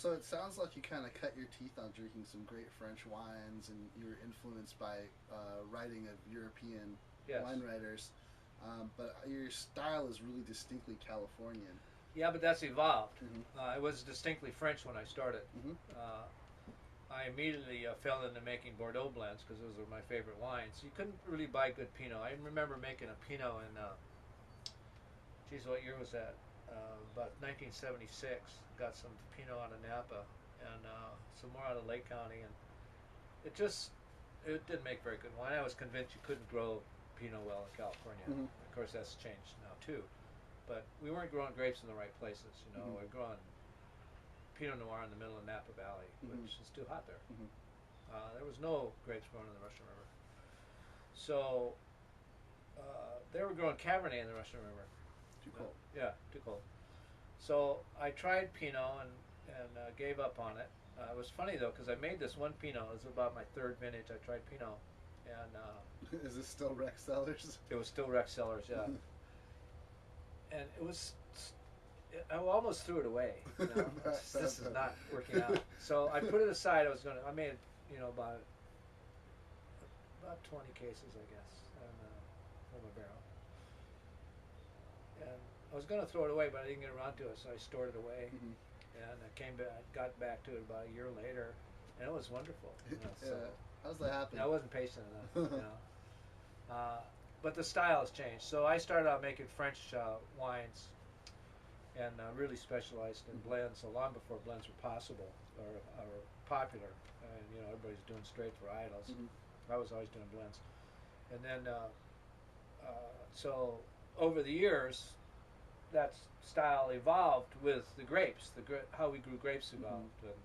So it sounds like you kind of cut your teeth on drinking some great French wines, and you were influenced by writing of European Yes. wine writers. But your style is really distinctly Californian. Yeah, but that's evolved. Mm-hmm. It was distinctly French when I started. Mm-hmm. I immediately fell into making Bordeaux blends because those were my favorite wines. You couldn't really buy good Pinot. I remember making a Pinot in, geez, what year was that? About 1976. Got some Pinot out of Napa and some more out of Lake County, and it didn't make very good wine. I was convinced you couldn't grow Pinot well in California. Mm-hmm. Of course, that's changed now too. But we weren't growing grapes in the right places. You know, Mm-hmm. we're growing Pinot Noir in the middle of Napa Valley, Mm-hmm. which is too hot there. Mm-hmm. There was no grapes grown in the Russian River. So they were growing Cabernet in the Russian River. Too cold. Yeah, too cold. So I tried Pinot and gave up on it. It was funny though because I made this one Pinot. It was about my third vintage. I tried Pinot, and Is this still Rex Cellars? it was still Rex Cellars, yeah. And it was, I almost threw it away. You know? This is not working out. So I put it aside. I made, about 20 cases, I guess, from a barrel. And I was going to throw it away, but I didn't get around to it, so I stored it away. Mm-hmm. And I got back to it about a year later, and it was wonderful. So How's that happen? I wasn't patient enough. But the style has changed. So I started out making French wines, and really specialized in blends. So long before blends were possible or popular, and everybody's doing straight varietals. Mm-hmm. I was always doing blends, and then so over the years, that style evolved with the grapes. How we grew grapes evolved. Mm-hmm. And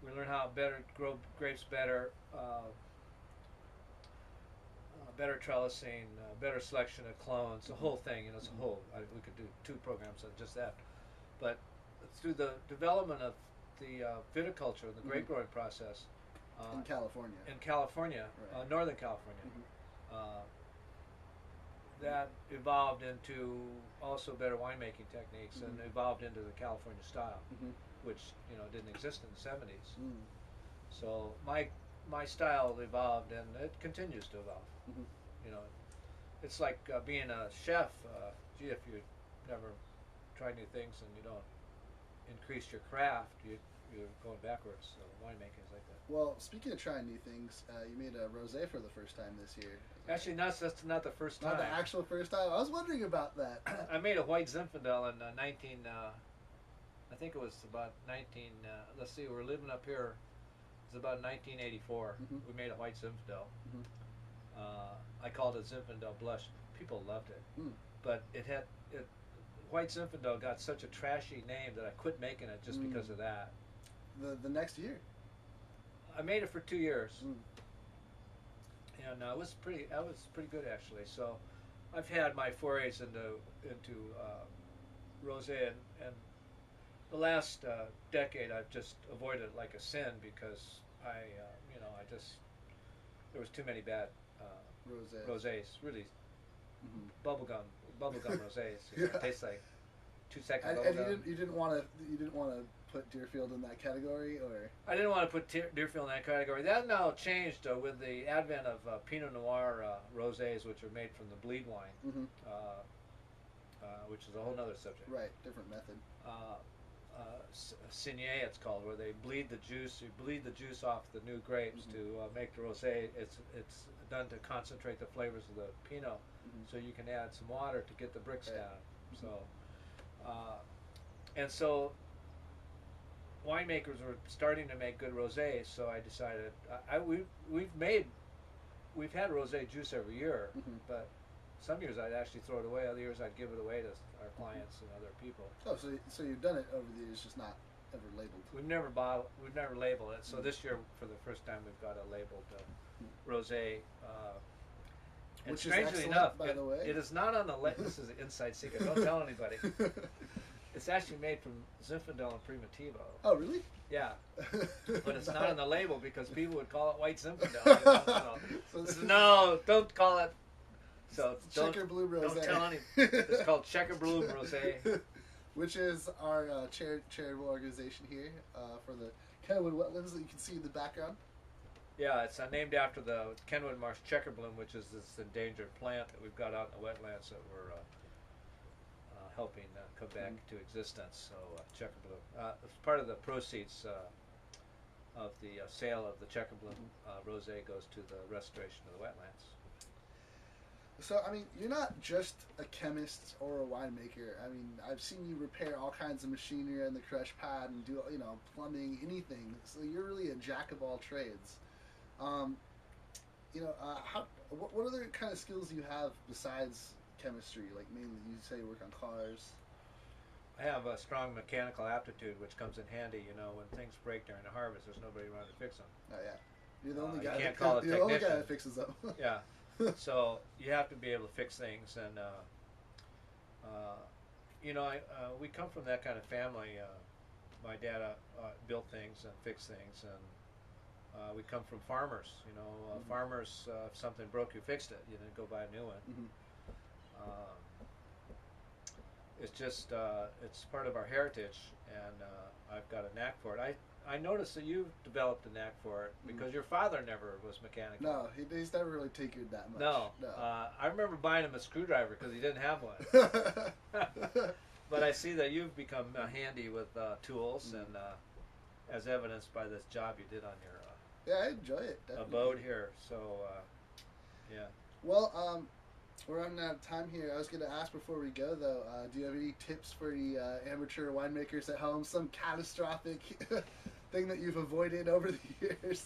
we learned how grow grapes better. Better trellising, better selection of clones, the whole thing. It's a whole. We could do 2 programs on just that. But through the development of the viticulture and the grape growing process in California. Right. Northern California, that evolved into also better winemaking techniques and evolved into the California style, which didn't exist in the 70s. So my style evolved, and it continues to evolve. It's like being a chef. Gee, if you never try new things and you don't increase your craft, you're going backwards. So winemaking is like that. Well, speaking of trying new things, you made a rosé for the first time this year. Actually, that's not the first time. Not the actual first time. I was wondering about that. I made a white Zinfandel in I think it was about 19. Let's see, we were living up here. It was about 1984. We made a white Zinfandel. I called it Zinfandel Blush. People loved it, but White Zinfandel got such a trashy name that I quit making it just because of that. The next year, I made it for 2 years, and it was pretty good actually. So I've had my forays into rosé, and the last decade I've just avoided it like a sin because there was too many bad rosés, really bubblegum rosés. It tastes like 2 seconds bubblegum. You didn't want to put Deerfield in that category, or I didn't want to put Deerfield in that category. That now changed with the advent of Pinot Noir rosés, which are made from the bleed wine, which is a whole other subject. Right, different method. Signé, it's called, where they bleed the juice. You bleed the juice off the new grapes to make the rosé. It's done to concentrate the flavors of the Pinot, so you can add some water to get the bricks down. So, and so winemakers were starting to make good rosés. So I decided we've had rosé juice every year, but some years I'd actually throw it away. Other years I'd give it away to our clients and other people. Oh, so you've done it over the years, just not ever labeled. We've never labeled it. So this year, for the first time, we've got a labeled rosé. And Which is strangely excellent, enough, by the way. it is not on the label. This is an inside secret. Don't tell anybody. It's actually made from Zinfandel and Primitivo. Oh, really? Yeah, but it's not on the label because people would call it white Zinfandel. No, don't call it. So Checker Bloom Rosé. Don't tell anybody. It's called Checker Bloom Rosé. which is our charitable organization here for the Kenwood wetlands that you can see in the background. Yeah, it's named after the Kenwood marsh checkerbloom, which is this endangered plant that we've got out in the wetlands that we're helping come back to existence. So checkerbloom, it's part of the proceeds of the sale of the checkerbloom rosé goes to the restoration of the wetlands. So, I mean, you're not just a chemist or a winemaker. I mean, I've seen you repair all kinds of machinery in the crush pad and do, plumbing, anything. So you're really a jack of all trades. What other kind of skills do you have besides chemistry? Like, mainly, you say you work on cars. I have a strong mechanical aptitude, which comes in handy. When things break during the harvest, there's nobody around to fix them. Oh yeah, you're the only guy. You can't call a technician. You're the only guy that fixes them. Yeah. So you have to be able to fix things, and we come from that kind of family. My dad built things and fixed things, and we come from farmers. Farmers, if something broke, you fixed it. You didn't go buy a new one. It's just it's part of our heritage, and I've got a knack for it. I noticed that you've developed a knack for it because your father never was mechanical. No, he's never really tinkered that much. No. I remember buying him a screwdriver because he didn't have one. But I see that you've become handy with tools, and as evidenced by this job you did on your yeah, I enjoy it. Definitely. Abode here. So yeah. Well, we're running out of time here. I was going to ask before we go, though, do you have any tips for the amateur winemakers at home? Some catastrophic thing that you've avoided over the years?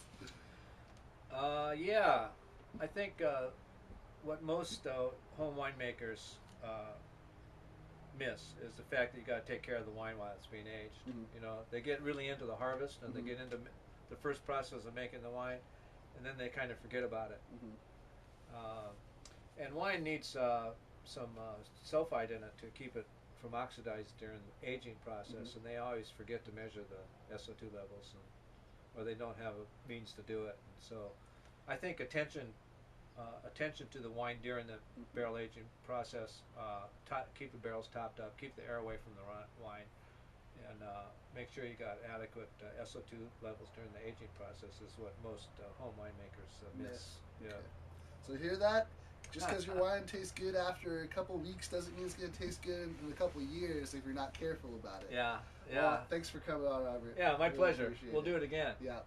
Yeah. I think what most home winemakers miss is the fact that you got to take care of the wine while it's being aged. They get really into the harvest, and they get into the first process of making the wine, and then they kind of forget about it. And wine needs some sulfide in it to keep it from oxidized during the aging process, and they always forget to measure the SO2 levels, or they don't have a means to do it. And so I think attention to the wine during the barrel aging process, keep the barrels topped up, keep the air away from the wine, and make sure you got adequate SO2 levels during the aging process is what most home winemakers miss. Yeah. Okay. So you hear that? Just because your wine tastes good after a couple weeks doesn't mean it's going to taste good in a couple years if you're not careful about it. Yeah. Well, thanks for coming on, Robert. Yeah, my really pleasure. We'll do it again. Yeah.